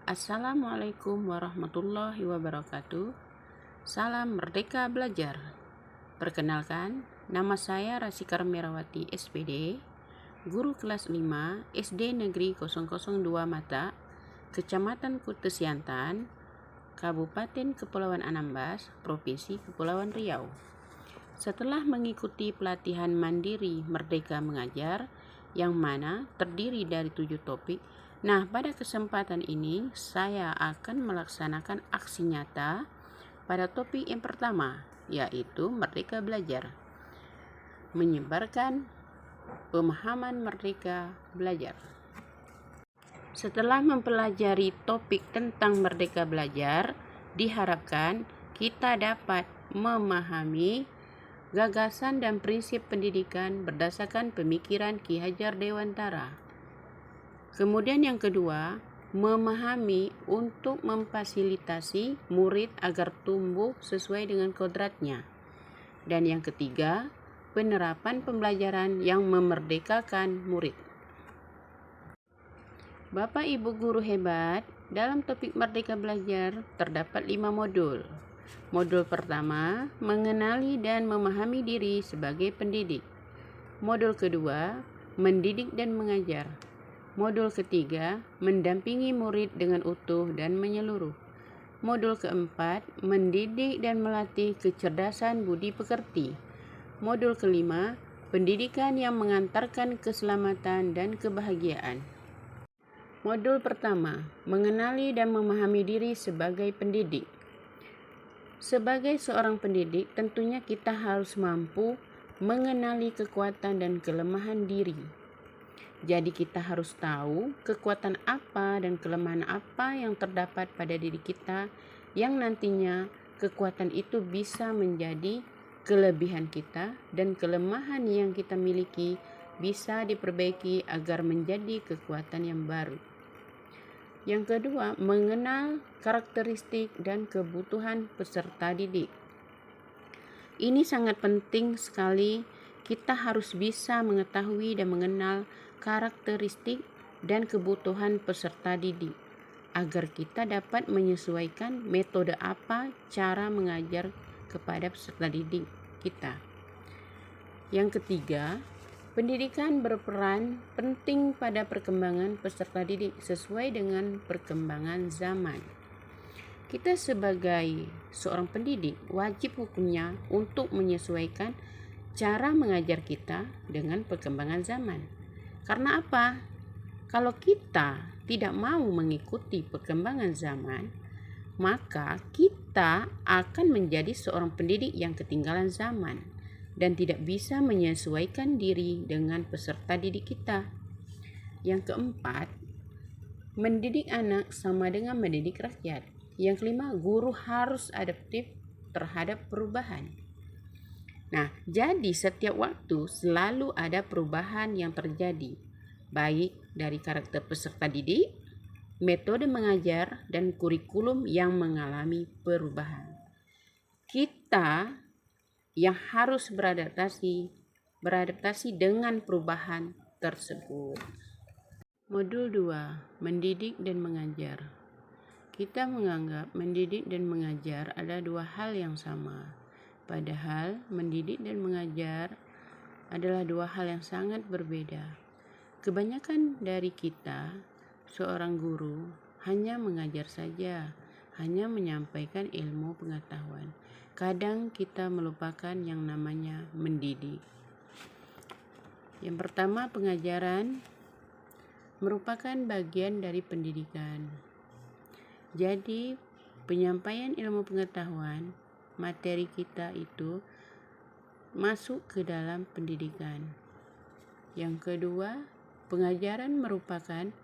Assalamualaikum warahmatullahi wabarakatuh. Salam Merdeka Belajar. Perkenalkan, nama saya Rasika Merawati SPD, guru kelas 5 SD Negeri 002 Mata, Kecamatan Kuta Siantan, Kabupaten Kepulauan Anambas, Provinsi Kepulauan Riau. Setelah mengikuti pelatihan mandiri Merdeka Mengajar yang mana terdiri dari 7 topik, pada kesempatan ini saya akan melaksanakan aksi nyata pada topik yang pertama, yaitu Merdeka Belajar. Menyebarkan pemahaman Merdeka Belajar. Setelah mempelajari topik tentang Merdeka Belajar, diharapkan kita dapat memahami gagasan dan prinsip pendidikan berdasarkan pemikiran Ki Hajar Dewantara. Kemudian yang kedua, memahami untuk memfasilitasi murid agar tumbuh sesuai dengan kodratnya. Dan yang ketiga, penerapan pembelajaran yang memerdekakan murid. Bapak Ibu guru hebat, dalam topik Merdeka Belajar terdapat 5 modul. Modul pertama, mengenali dan memahami diri sebagai pendidik. Modul kedua, mendidik dan mengajar. Modul ketiga, mendampingi murid dengan utuh dan menyeluruh. Modul keempat, mendidik dan melatih kecerdasan budi pekerti. Modul kelima, pendidikan yang mengantarkan keselamatan dan kebahagiaan. Modul pertama, mengenali dan memahami diri sebagai pendidik. Sebagai seorang pendidik, tentunya kita harus mampu mengenali kekuatan dan kelemahan diri. Jadi kita harus tahu kekuatan apa dan kelemahan apa yang terdapat pada diri kita, yang nantinya kekuatan itu bisa menjadi kelebihan kita dan kelemahan yang kita miliki bisa diperbaiki agar menjadi kekuatan yang baru. Yang kedua, mengenal karakteristik dan kebutuhan peserta didik. Ini sangat penting sekali, kita harus bisa mengetahui dan mengenal karakteristik dan kebutuhan peserta didik agar kita dapat menyesuaikan metode apa cara mengajar kepada peserta didik kita. Yang ketiga, pendidikan berperan penting pada perkembangan peserta didik sesuai dengan perkembangan zaman. Kita sebagai seorang pendidik wajib hukumnya untuk menyesuaikan cara mengajar kita dengan perkembangan zaman. Karena apa? Kalau kita tidak mau mengikuti perkembangan zaman, maka kita akan menjadi seorang pendidik yang ketinggalan zaman dan tidak bisa menyesuaikan diri dengan peserta didik kita. Yang keempat, mendidik anak sama dengan mendidik rakyat. Yang kelima, guru harus adaptif terhadap perubahan. Jadi setiap waktu selalu ada perubahan yang terjadi, baik dari karakter peserta didik, metode mengajar, dan kurikulum yang mengalami perubahan. Kita yang harus beradaptasi dengan perubahan tersebut. Modul 2, mendidik dan mengajar. Kita menganggap mendidik dan mengajar adalah 2 hal yang sama. Padahal mendidik dan mengajar adalah 2 hal yang sangat berbeda. Kebanyakan dari kita, seorang guru, hanya mengajar saja, hanya menyampaikan ilmu pengetahuan. Kadang kita melupakan yang namanya mendidik. Yang pertama, pengajaran merupakan bagian dari pendidikan. Jadi, penyampaian ilmu pengetahuan, materi kita itu masuk ke dalam pendidikan. Yang kedua, pengajaran merupakan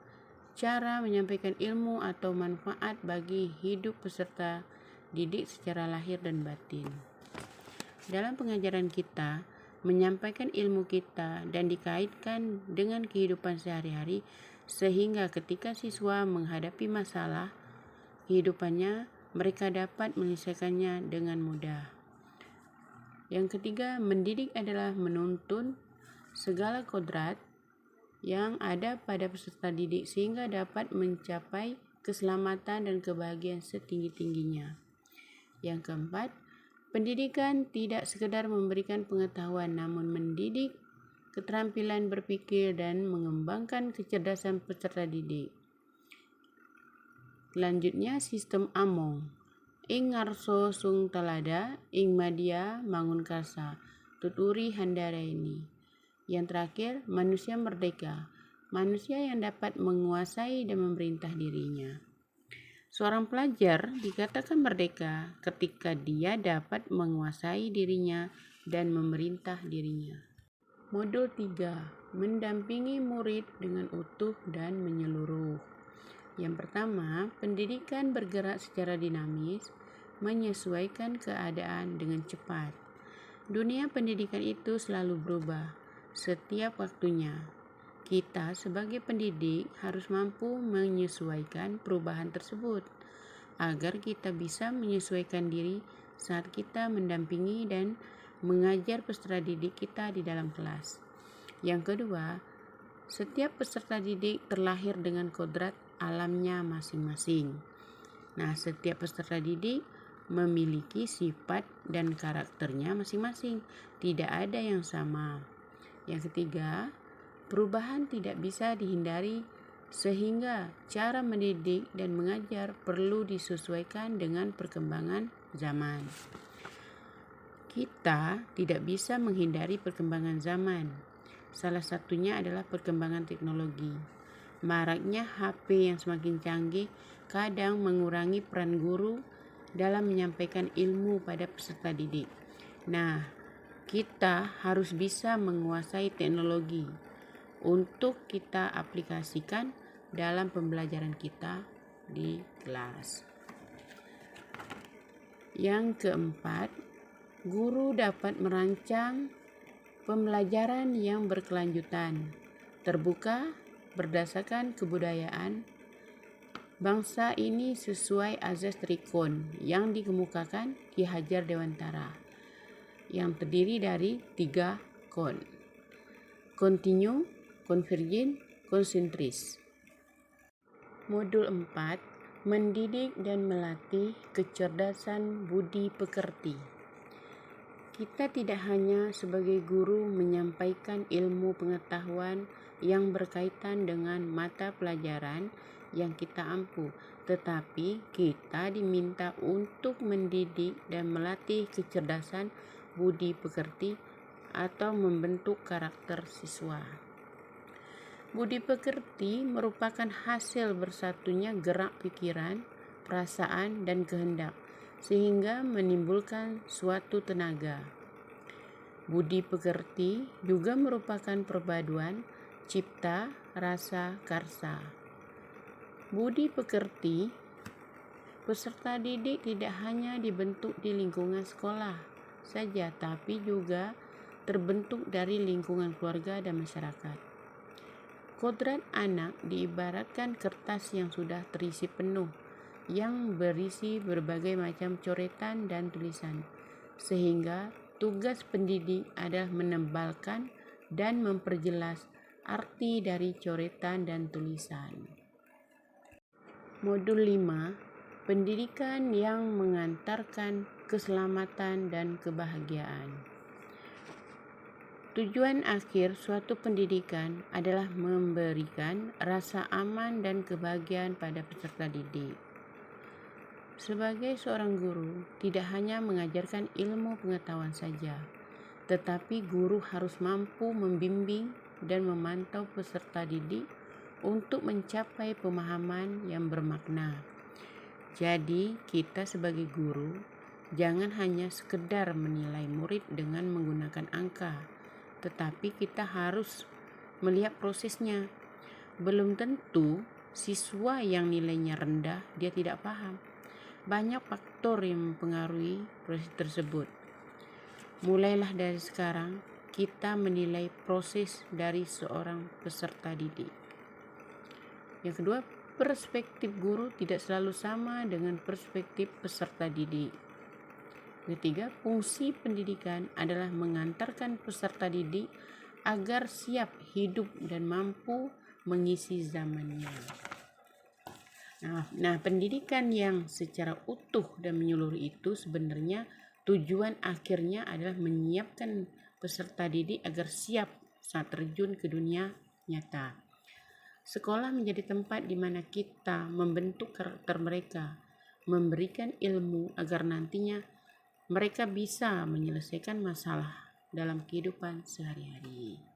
cara menyampaikan ilmu atau manfaat bagi hidup peserta didik secara lahir dan batin. Dalam pengajaran kita, menyampaikan ilmu kita dan dikaitkan dengan kehidupan sehari-hari sehingga ketika siswa menghadapi masalah kehidupannya, mereka dapat menyelesaikannya dengan mudah. Yang ketiga, mendidik adalah menuntun segala kodrat yang ada pada peserta didik sehingga dapat mencapai keselamatan, dan kebahagiaan setinggi-tingginya. Yang keempat, pendidikan tidak sekedar memberikan pengetahuan, namun mendidik keterampilan berpikir dan mengembangkan kecerdasan peserta didik. Selanjutnya, sistem Among. Ing ngarso sung talada, ing madya mangun karsa, tuturi handaraini. Yang terakhir, manusia merdeka. Manusia yang dapat menguasai dan memerintah dirinya. Seorang pelajar dikatakan merdeka ketika dia dapat menguasai dirinya dan memerintah dirinya. Modul 3. Mendampingi murid dengan utuh dan menyeluruh. Yang pertama, pendidikan bergerak secara dinamis, menyesuaikan keadaan dengan cepat. Dunia pendidikan itu selalu berubah setiap waktunya. Kita sebagai pendidik harus mampu menyesuaikan perubahan tersebut agar kita bisa menyesuaikan diri saat kita mendampingi dan mengajar peserta didik kita di dalam kelas. Yang kedua, setiap peserta didik terlahir dengan kodrat alamnya masing-masing. Nah, setiap peserta didik memiliki sifat dan karakternya masing-masing, tidak ada yang sama. Yang ketiga, perubahan tidak bisa dihindari sehingga cara mendidik dan mengajar perlu disesuaikan dengan perkembangan zaman. Kita tidak bisa menghindari perkembangan zaman. Salah satunya adalah perkembangan teknologi. Maraknya HP yang semakin canggih kadang mengurangi peran guru dalam menyampaikan ilmu pada peserta didik. Nah, kita harus bisa menguasai teknologi untuk kita aplikasikan dalam pembelajaran kita di kelas. Yang keempat, guru dapat merancang pembelajaran yang berkelanjutan, terbuka, berdasarkan kebudayaan bangsa ini sesuai azas Trikon yang dikemukakan Ki Hajar Dewantara yang terdiri dari 3 kon: kontinu, konvergen, konsentris. Modul 4, mendidik dan melatih kecerdasan budi pekerti. Kita tidak hanya sebagai guru menyampaikan ilmu pengetahuan yang berkaitan dengan mata pelajaran yang kita ampu, tetapi kita diminta untuk mendidik dan melatih kecerdasan budi pekerti atau membentuk karakter siswa. Budi pekerti merupakan hasil bersatunya gerak pikiran, perasaan, dan kehendak, sehingga menimbulkan suatu tenaga. Budi pekerti juga merupakan perpaduan cipta, rasa, karsa. Budi pekerti peserta didik tidak hanya dibentuk di lingkungan sekolah saja, tapi juga terbentuk dari lingkungan keluarga dan masyarakat. Kodrat anak diibaratkan kertas yang sudah terisi penuh, yang berisi berbagai macam coretan dan tulisan, sehingga tugas pendidik adalah menebalkan dan memperjelas arti dari coretan dan tulisan. Modul 5, pendidikan yang mengantarkan keselamatan dan kebahagiaan. Tujuan akhir suatu pendidikan adalah memberikan rasa aman dan kebahagiaan pada peserta didik. Sebagai seorang guru, tidak hanya mengajarkan ilmu pengetahuan saja, tetapi guru harus mampu membimbing dan memantau peserta didik untuk mencapai pemahaman yang bermakna. Jadi, kita sebagai guru jangan hanya sekedar menilai murid dengan menggunakan angka, tetapi kita harus melihat prosesnya. Belum tentu siswa yang nilainya rendah dia tidak paham. Banyak faktor yang mempengaruhi proses tersebut. Mulailah dari sekarang kita menilai proses dari seorang peserta didik. Yang kedua, perspektif guru tidak selalu sama dengan perspektif peserta didik. Ketiga, fungsi pendidikan adalah mengantarkan peserta didik agar siap hidup dan mampu mengisi zamannya. Nah, pendidikan yang secara utuh dan menyeluruh itu sebenarnya tujuan akhirnya adalah menyiapkan peserta didik agar siap saat terjun ke dunia nyata. Sekolah menjadi tempat di mana kita membentuk karakter mereka, memberikan ilmu agar nantinya mereka bisa menyelesaikan masalah dalam kehidupan sehari-hari.